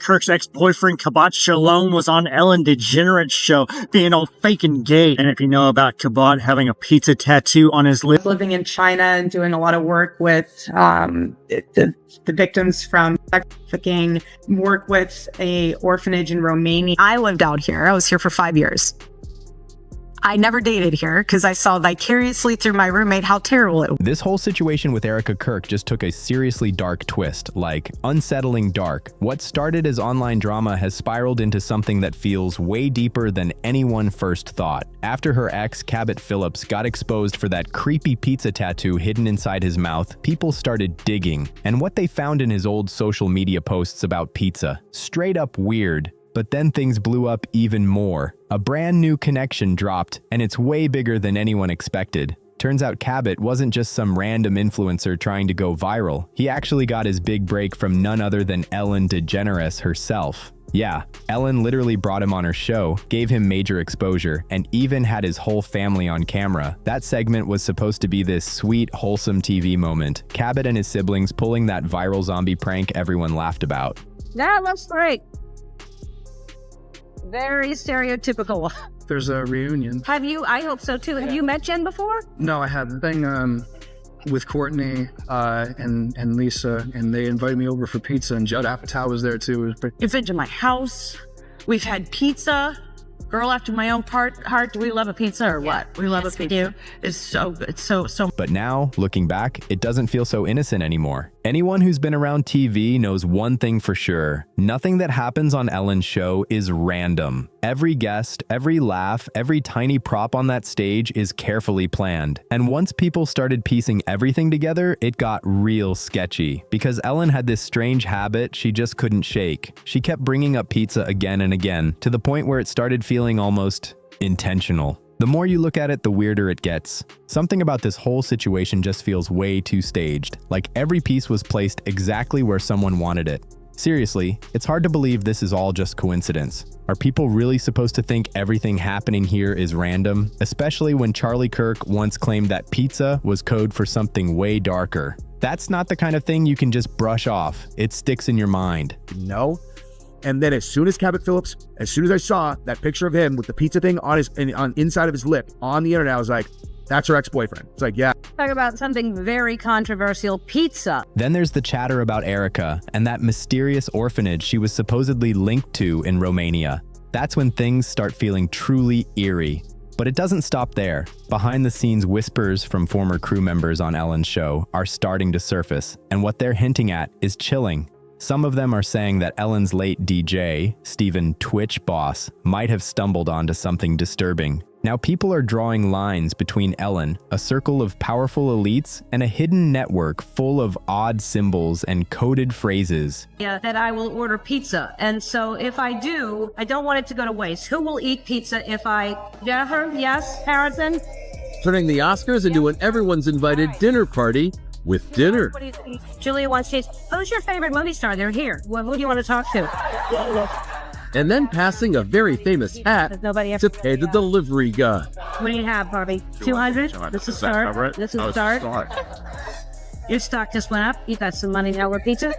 Kirk's ex-boyfriend Kabat Shalom was on Ellen DeGeneres show being all fake and gay. And if you know about Kabat having a pizza tattoo on his lip. Living in China and doing a lot of work with the victims from trafficking, work with a orphanage in Romania. I lived out here. I was here for 5 years. I never dated here because I saw vicariously through my roommate how terrible it was. This whole situation with Erika Kirk just took a seriously dark twist, like unsettling dark. What started as online drama has spiraled into something that feels way deeper than anyone first thought. After her ex, Cabot Phillips, got exposed for that creepy pizza tattoo hidden inside his mouth, people started digging. And what they found in his old social media posts about pizza, straight up weird. But then things blew up even more. A brand new connection dropped, and it's way bigger than anyone expected. Turns out Cabot wasn't just some random influencer trying to go viral. He actually got his big break from none other than Ellen DeGeneres herself. Yeah, Ellen literally brought him on her show, gave him major exposure, and even had his whole family on camera. That segment was supposed to be this sweet, wholesome TV moment. Cabot and his siblings pulling that viral zombie prank everyone laughed about. That looks great. Very stereotypical. There's a reunion. Have you? I hope so too. Have you met Jen before? No, I haven't. Thing with Courtney and Lisa, and they invited me over for pizza, and Judd Apatow was there too. You've been to my house. We've had pizza. Girl after my own heart. Do we love a pizza or what? We love a pizza. It's so good. So. But now, looking back, it doesn't feel so innocent anymore. Anyone who's been around TV knows one thing for sure. Nothing that happens on Ellen's show is random. Every guest, every laugh, every tiny prop on that stage is carefully planned. And once people started piecing everything together, it got real sketchy. Because Ellen had this strange habit she just couldn't shake. She kept bringing up pizza again and again, to the point where it started feeling almost intentional. The more you look at it, the weirder it gets. Something about this whole situation just feels way too staged, like every piece was placed exactly where someone wanted it. Seriously, it's hard to believe this is all just coincidence. Are people really supposed to think everything happening here is random? Especially when Charlie Kirk once claimed that pizza was code for something way darker. That's not the kind of thing you can just brush off. It sticks in your mind. No. And then as soon as Cabot Phillips, as soon as I saw that picture of him with the pizza thing on inside of his lip on the internet, I was like, that's her ex-boyfriend. It's like, yeah. Talk about something very controversial, pizza. Then there's the chatter about Erika and that mysterious orphanage she was supposedly linked to in Romania. That's when things start feeling truly eerie. But it doesn't stop there. Behind the scenes whispers from former crew members on Ellen's show are starting to surface, and what they're hinting at is chilling. Some of them are saying that Ellen's late DJ, Steven Twitch boss, might have stumbled onto something disturbing. Now people are drawing lines between Ellen, a circle of powerful elites, and a hidden network full of odd symbols and coded phrases. Yeah, that I will order pizza. And so if I do, I don't want it to go to waste. Who will eat pizza if I... Jennifer? Yes? Harrison? Turning the Oscars into an everyone's invited dinner party with dinner. What do you think? Julia wants cheese. Who's your favorite movie star? They're here. Who do you want to talk to? And then passing a very famous hat to pay the delivery guy. What do you have, Barbie? 200? This is start. This is start. Your stock just went up. You got some money now with pizza.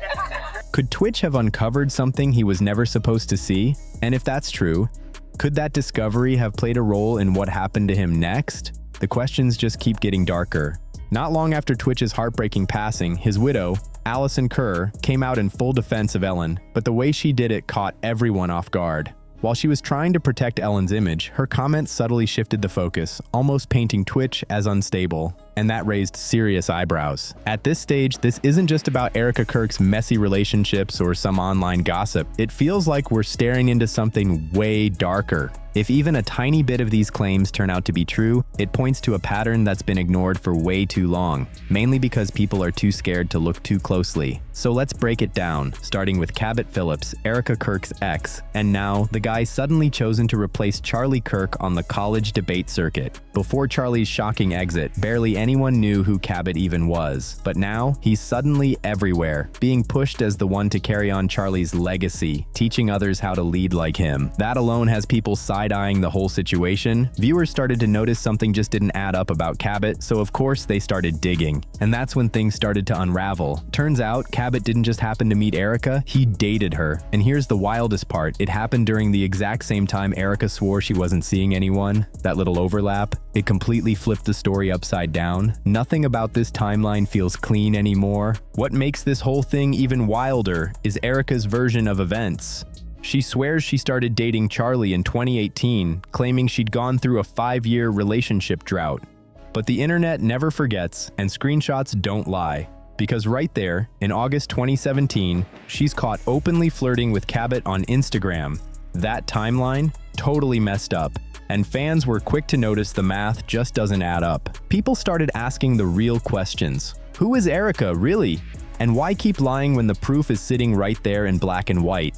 Could Twitch have uncovered something he was never supposed to see? And if that's true, could that discovery have played a role in what happened to him next? The questions just keep getting darker. Not long after Twitch's heartbreaking passing, his widow, Allison Kerr, came out in full defense of Ellen, but the way she did it caught everyone off guard. While she was trying to protect Ellen's image, her comments subtly shifted the focus, almost painting Twitch as unstable, and that raised serious eyebrows. At this stage, this isn't just about Erika Kirk's messy relationships or some online gossip. It feels like we're staring into something way darker. If even a tiny bit of these claims turn out to be true, it points to a pattern that's been ignored for way too long, mainly because people are too scared to look too closely. So let's break it down, starting with Cabot Phillips, Erika Kirk's ex, and now the guy suddenly chosen to replace Charlie Kirk on the college debate circuit. Before Charlie's shocking exit, barely anyone knew who Cabot even was. But now, he's suddenly everywhere, being pushed as the one to carry on Charlie's legacy, teaching others how to lead like him. That alone has people side-eyeing the whole situation. Viewers started to notice something just didn't add up about Cabot, so of course they started digging. And that's when things started to unravel. Turns out, Cabot didn't just happen to meet Erika, he dated her. And here's the wildest part, it happened during the exact same time Erika swore she wasn't seeing anyone. That little overlap, it completely flipped the story upside down. Nothing about this timeline feels clean anymore. What makes this whole thing even wilder is Erika's version of events. She swears she started dating Charlie in 2018, claiming she'd gone through a 5-year relationship drought. But the internet never forgets, and screenshots don't lie. Because right there, in August 2017, she's caught openly flirting with Cabot on Instagram. That timeline? Totally messed up. And fans were quick to notice the math just doesn't add up. People started asking the real questions. Who is Erika, really? And why keep lying when the proof is sitting right there in black and white?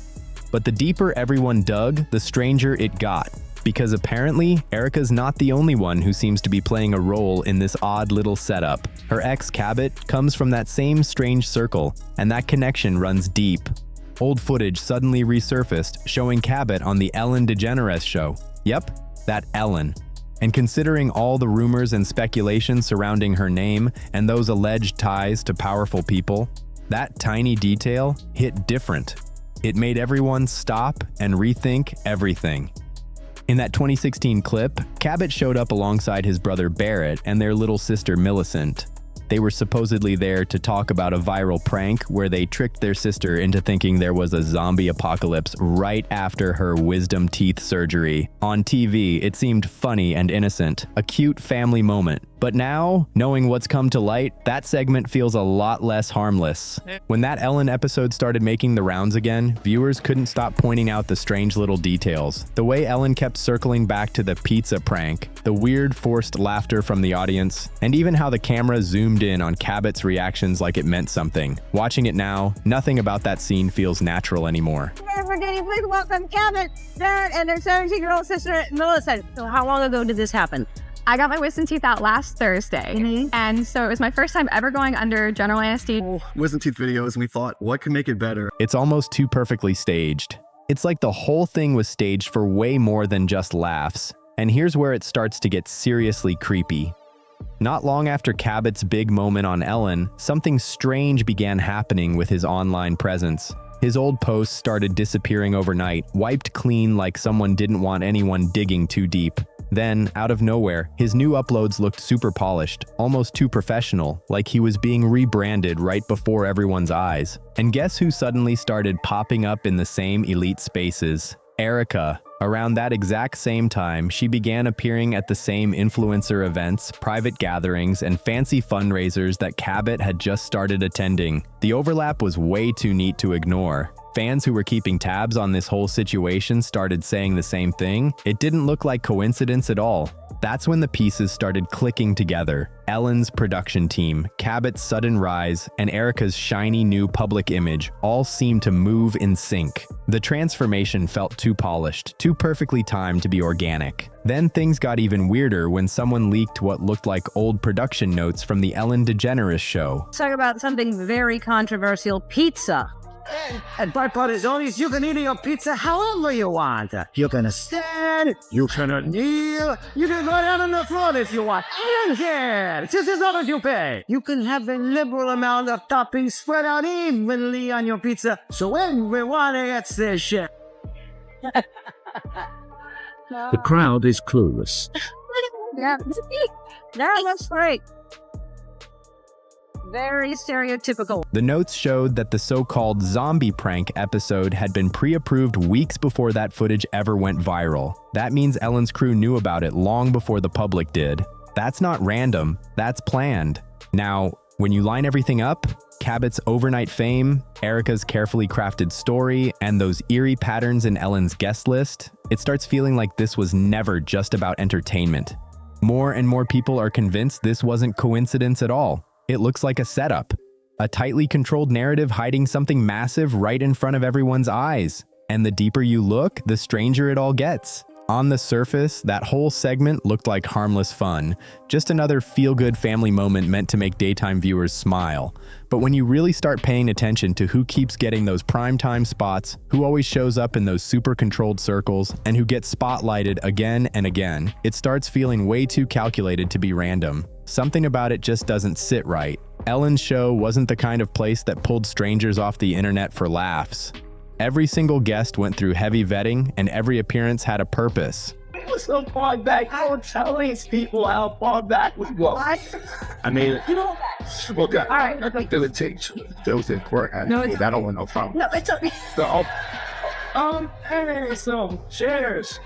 But the deeper everyone dug, the stranger it got. Because apparently, Erika's not the only one who seems to be playing a role in this odd little setup. Her ex, Cabot, comes from that same strange circle, and that connection runs deep. Old footage suddenly resurfaced, showing Cabot on the Ellen DeGeneres show. Yep, that Ellen. And considering all the rumors and speculation surrounding her name and those alleged ties to powerful people, that tiny detail hit different. It made everyone stop and rethink everything. In that 2016 clip, Cabot showed up alongside his brother Barrett and their little sister Millicent. They were supposedly there to talk about a viral prank where they tricked their sister into thinking there was a zombie apocalypse right after her wisdom teeth surgery. On TV, it seemed funny and innocent, a cute family moment. But now, knowing what's come to light, that segment feels a lot less harmless. When that Ellen episode started making the rounds again, viewers couldn't stop pointing out the strange little details. The way Ellen kept circling back to the pizza prank, the weird forced laughter from the audience, and even how the camera zoomed in on Cabot's reactions like it meant something. Watching it now, nothing about that scene feels natural anymore. Please welcome Cabot, Barrett, and their 17-year-old sister, Millicent. So how long ago did this happen? I got my wisdom teeth out last Thursday, and so it was my first time ever going under general anesthesia. Wisdom teeth videos, and we thought, what could make it better? It's almost too perfectly staged. It's like the whole thing was staged for way more than just laughs. And here's where it starts to get seriously creepy. Not long after Cabot's big moment on Ellen, something strange began happening with his online presence. His old posts started disappearing overnight, wiped clean like someone didn't want anyone digging too deep. Then, out of nowhere, his new uploads looked super polished, almost too professional, like he was being rebranded right before everyone's eyes. And guess who suddenly started popping up in the same elite spaces? Erika. Around that exact same time, she began appearing at the same influencer events, private gatherings, and fancy fundraisers that Cabot had just started attending. The overlap was way too neat to ignore. Fans who were keeping tabs on this whole situation started saying the same thing. It didn't look like coincidence at all. That's when the pieces started clicking together. Ellen's production team, Cabot's sudden rise, and Erika's shiny new public image all seemed to move in sync. The transformation felt too polished, too perfectly timed to be organic. Then things got even weirder when someone leaked what looked like old production notes from the Ellen DeGeneres show. Let's talk about something very controversial, pizza. And by Parisinis, you can eat your pizza however you want. You can stand, you can kneel, you can go down on the floor if you want. I don't care, just as long as you pay. You can have a liberal amount of toppings spread out evenly on your pizza, so everyone gets their share. The crowd is clueless. Yeah, that's great. Very stereotypical. The notes showed that the so-called zombie prank episode had been pre-approved weeks before that footage ever went viral. That means Ellen's crew knew about it long before the public did. That's not random, that's planned. Now, when you line everything up, Cabot's overnight fame, Erika's carefully crafted story, and those eerie patterns in Ellen's guest list, it starts feeling like this was never just about entertainment. More and more people are convinced this wasn't coincidence at all. It looks like a setup, a tightly controlled narrative hiding something massive right in front of everyone's eyes. And the deeper you look, the stranger it all gets. On the surface, that whole segment looked like harmless fun, just another feel-good family moment meant to make daytime viewers smile. But when you really start paying attention to who keeps getting those primetime spots, who always shows up in those super controlled circles, and who gets spotlighted again and again, it starts feeling way too calculated to be random. Something about it just doesn't sit right. Ellen's show wasn't the kind of place that pulled strangers off the internet for laughs. Every single guest went through heavy vetting, and every appearance had a purpose. It was so far back. I would tell these people how far back we go. I mean, you know, okay. All right. I think it takes those in court. No, I don't want no problem. No, it's okay. So, hey, so cheers.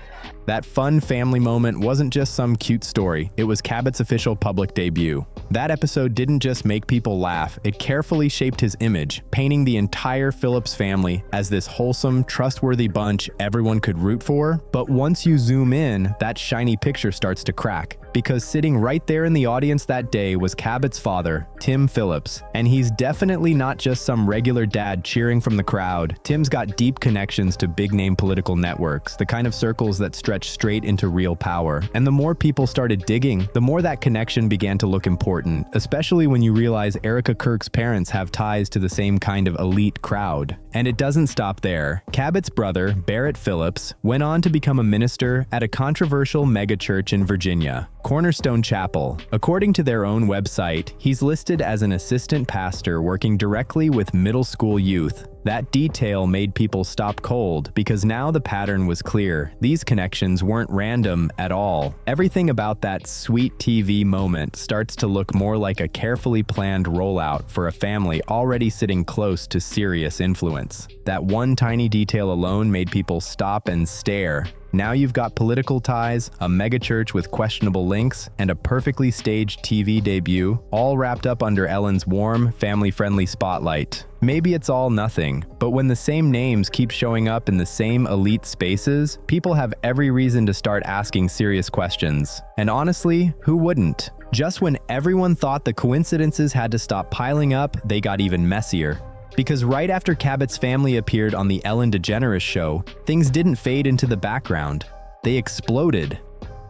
That fun family moment wasn't just some cute story, it was Cabot's official public debut. That episode didn't just make people laugh, it carefully shaped his image, painting the entire Phillips family as this wholesome, trustworthy bunch everyone could root for. But once you zoom in, that shiny picture starts to crack. Because sitting right there in the audience that day was Cabot's father, Tim Phillips. And he's definitely not just some regular dad cheering from the crowd. Tim's got deep connections to big-name political networks, the kind of circles that stretch straight into real power. And the more people started digging, the more that connection began to look important, especially when you realize Erika Kirk's parents have ties to the same kind of elite crowd. And it doesn't stop there. Cabot's brother, Barrett Phillips, went on to become a minister at a controversial megachurch in Virginia, Cornerstone Chapel. According to their own website, he's listed as an assistant pastor working directly with middle school youth. That detail made people stop cold because now the pattern was clear. These connections weren't random at all. Everything about that sweet TV moment starts to look more like a carefully planned rollout for a family already sitting close to serious influence. That one tiny detail alone made people stop and stare. Now you've got political ties, a megachurch with questionable links, and a perfectly staged TV debut, all wrapped up under Ellen's warm, family-friendly spotlight. Maybe it's all nothing, but when the same names keep showing up in the same elite spaces, people have every reason to start asking serious questions. And honestly, who wouldn't? Just when everyone thought the coincidences had to stop piling up, they got even messier. Because right after Cabot's family appeared on the Ellen DeGeneres show, things didn't fade into the background. They exploded.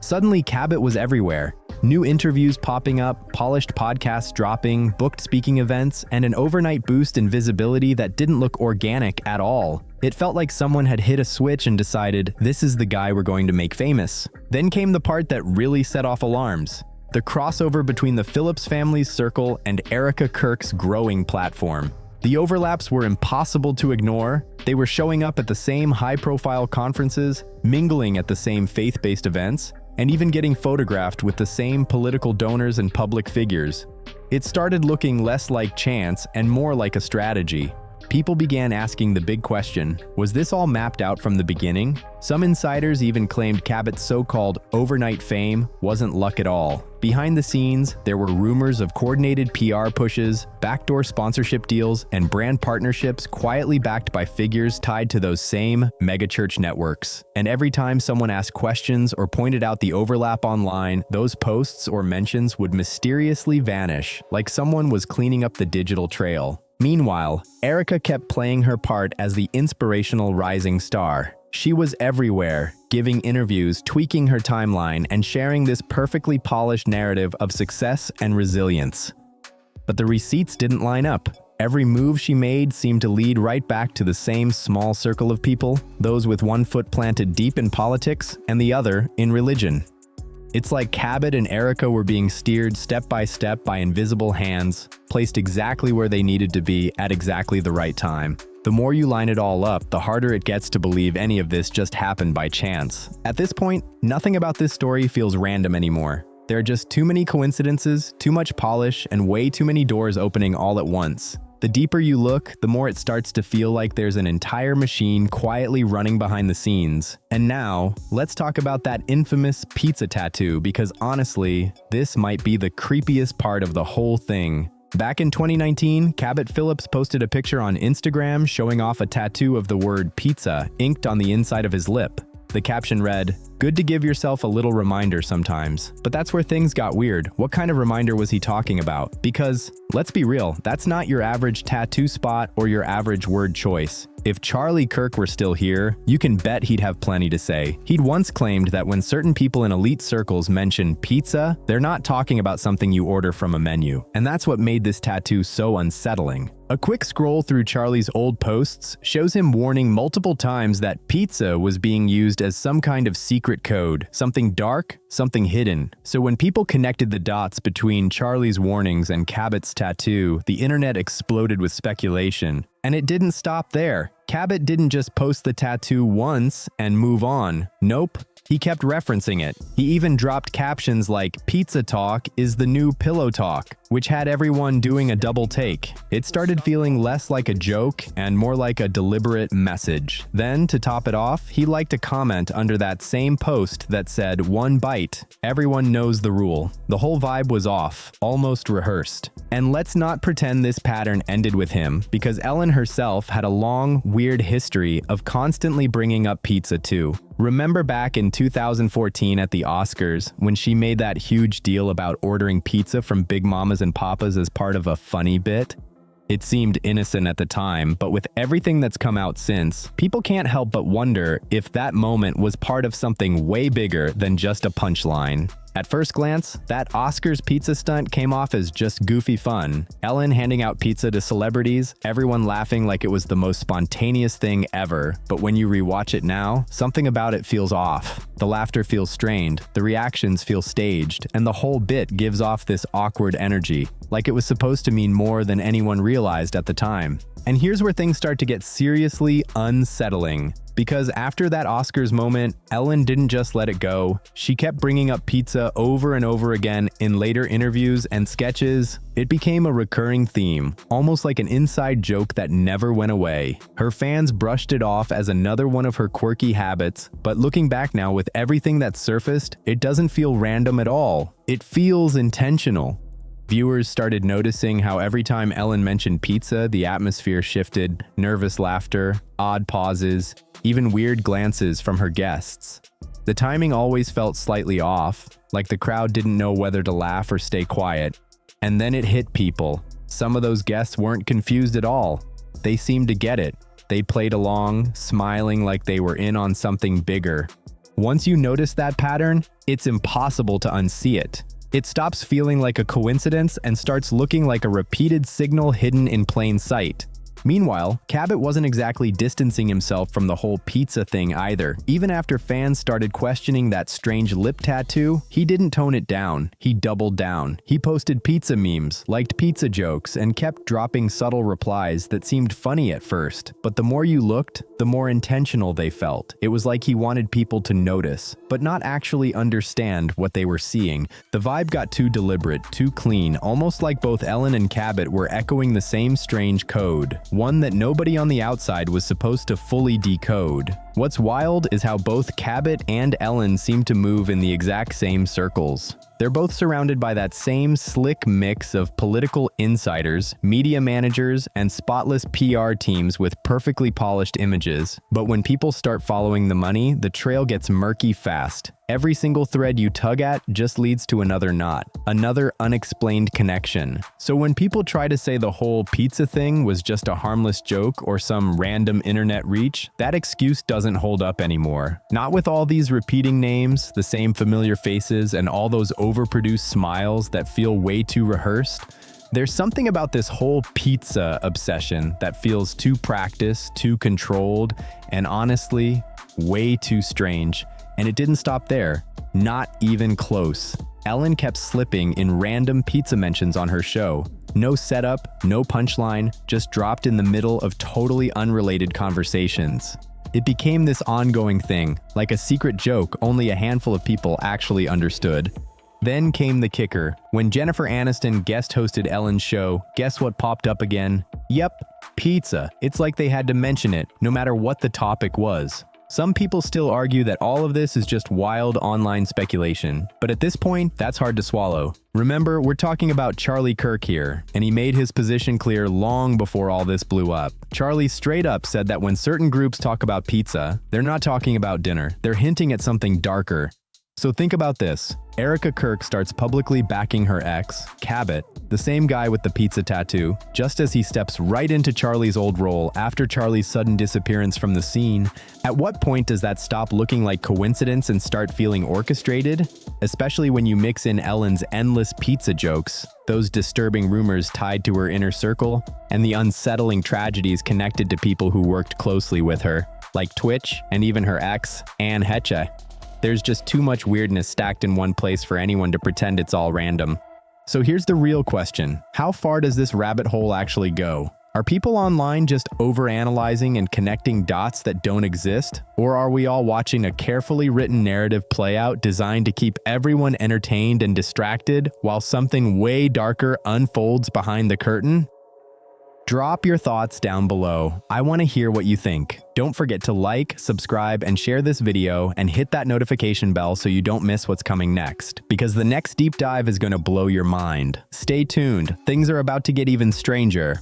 Suddenly, Cabot was everywhere. New interviews popping up, polished podcasts dropping, booked speaking events, and an overnight boost in visibility that didn't look organic at all. It felt like someone had hit a switch and decided, this is the guy we're going to make famous. Then came the part that really set off alarms. The crossover between the Phillips family's circle and Erika Kirk's growing platform. The overlaps were impossible to ignore. They were showing up at the same high-profile conferences, mingling at the same faith-based events, and even getting photographed with the same political donors and public figures. It started looking less like chance and more like a strategy. People began asking the big question, was this all mapped out from the beginning? Some insiders even claimed Cabot's so-called overnight fame wasn't luck at all. Behind the scenes, there were rumors of coordinated PR pushes, backdoor sponsorship deals, and brand partnerships quietly backed by figures tied to those same megachurch networks. And every time someone asked questions or pointed out the overlap online, those posts or mentions would mysteriously vanish, like someone was cleaning up the digital trail. Meanwhile, Erika kept playing her part as the inspirational rising star. She was everywhere, giving interviews, tweaking her timeline, and sharing this perfectly polished narrative of success and resilience. But the receipts didn't line up. Every move she made seemed to lead right back to the same small circle of people, those with one foot planted deep in politics and the other in religion. It's like Cabot and Erika were being steered step by invisible hands, placed exactly where they needed to be at exactly the right time. The more you line it all up, the harder it gets to believe any of this just happened by chance. At this point, nothing about this story feels random anymore. There are just too many coincidences, too much polish, and way too many doors opening all at once. The deeper you look, the more it starts to feel like there's an entire machine quietly running behind the scenes. And now, let's talk about that infamous pizza tattoo, because honestly, this might be the creepiest part of the whole thing. Back in 2019, Cabot Phillips posted a picture on Instagram showing off a tattoo of the word pizza inked on the inside of his lip. The caption read, "Good to give yourself a little reminder sometimes." But that's where things got weird. What kind of reminder was he talking about? Because, let's be real, that's not your average tattoo spot or your average word choice. If Charlie Kirk were still here, you can bet he'd have plenty to say. He'd once claimed that when certain people in elite circles mention pizza, they're not talking about something you order from a menu. And that's what made this tattoo so unsettling. A quick scroll through Charlie's old posts shows him warning multiple times that pizza was being used as some kind of secret code, something dark, something hidden. So when people connected the dots between Charlie's warnings and Cabot's tattoo, the internet exploded with speculation. And it didn't stop there. Cabot didn't just post the tattoo once and move on. Nope. He kept referencing it. He even dropped captions like, "Pizza talk is the new pillow talk," which had everyone doing a double take. It started feeling less like a joke and more like a deliberate message. Then, to top it off, he liked a comment under that same post that said, "One bite. Everyone knows the rule." The whole vibe was off, almost rehearsed. And let's not pretend this pattern ended with him, because Ellen herself had a long, weird history of constantly bringing up pizza too. Remember back in 2014 at the Oscars when she made that huge deal about ordering pizza from Big Mamas and Papas as part of a funny bit? It seemed innocent at the time, but with everything that's come out since, people can't help but wonder if that moment was part of something way bigger than just a punchline. At first glance, that Oscars pizza stunt came off as just goofy fun. Ellen handing out pizza to celebrities, everyone laughing like it was the most spontaneous thing ever. But when you rewatch it now, something about it feels off. The laughter feels strained, the reactions feel staged, and the whole bit gives off this awkward energy, like it was supposed to mean more than anyone realized at the time. And here's where things start to get seriously unsettling. Because after that Oscars moment, Ellen didn't just let it go. She kept bringing up pizza over and over again in later interviews and sketches. It became a recurring theme, almost like an inside joke that never went away. Her fans brushed it off as another one of her quirky habits, but looking back now with everything that's surfaced, it doesn't feel random at all. It feels intentional. Viewers started noticing how every time Ellen mentioned pizza, the atmosphere shifted, nervous laughter, odd pauses, even weird glances from her guests. The timing always felt slightly off, like the crowd didn't know whether to laugh or stay quiet. And then it hit people. Some of those guests weren't confused at all. They seemed to get it. They played along, smiling like they were in on something bigger. Once you notice that pattern, it's impossible to unsee it. It stops feeling like a coincidence and starts looking like a repeated signal hidden in plain sight. Meanwhile, Cabot wasn't exactly distancing himself from the whole pizza thing either. Even after fans started questioning that strange lip tattoo, he didn't tone it down. He doubled down. He posted pizza memes, liked pizza jokes, and kept dropping subtle replies that seemed funny at first. But the more you looked, the more intentional they felt. It was like he wanted people to notice, but not actually understand what they were seeing. The vibe got too deliberate, too clean, almost like both Ellen and Cabot were echoing the same strange code. One that nobody on the outside was supposed to fully decode. What's wild is how both Cabot and Ellen seem to move in the exact same circles. They're both surrounded by that same slick mix of political insiders, media managers, and spotless PR teams with perfectly polished images. But when people start following the money, the trail gets murky fast. Every single thread you tug at just leads to another knot, another unexplained connection. So when people try to say the whole pizza thing was just a harmless joke or some random internet reach, that excuse doesn't hold up anymore. Not with all these repeating names, the same familiar faces, and all those overproduced smiles that feel way too rehearsed. There's something about this whole pizza obsession that feels too practiced, too controlled, and honestly, way too strange. And it didn't stop there. Not even close. Ellen kept slipping in random pizza mentions on her show. No setup, no punchline, just dropped in the middle of totally unrelated conversations. It became this ongoing thing, like a secret joke only a handful of people actually understood. Then came the kicker. When Jennifer Aniston guest hosted Ellen's show, guess what popped up again? Yep, pizza. It's like they had to mention it, no matter what the topic was. Some people still argue that all of this is just wild online speculation, but at this point, that's hard to swallow. Remember, we're talking about Charlie Kirk here, and he made his position clear long before all this blew up. Charlie straight up said that when certain groups talk about pizza, they're not talking about dinner. They're hinting at something darker. So think about this. Erika Kirk starts publicly backing her ex, Cabot, the same guy with the pizza tattoo, just as he steps right into Charlie's old role after Charlie's sudden disappearance from the scene. At what point does that stop looking like coincidence and start feeling orchestrated? Especially when you mix in Ellen's endless pizza jokes, those disturbing rumors tied to her inner circle, and the unsettling tragedies connected to people who worked closely with her, like Twitch and even her ex, Anne Heche. There's just too much weirdness stacked in one place for anyone to pretend it's all random. So here's the real question. How far does this rabbit hole actually go? Are people online just overanalyzing and connecting dots that don't exist? Or are we all watching a carefully written narrative play out designed to keep everyone entertained and distracted while something way darker unfolds behind the curtain? Drop your thoughts down below. I want to hear what you think. Don't forget to like, subscribe, and share this video, and hit that notification bell so you don't miss what's coming next, because the next deep dive is going to blow your mind. Stay tuned. Things are about to get even stranger.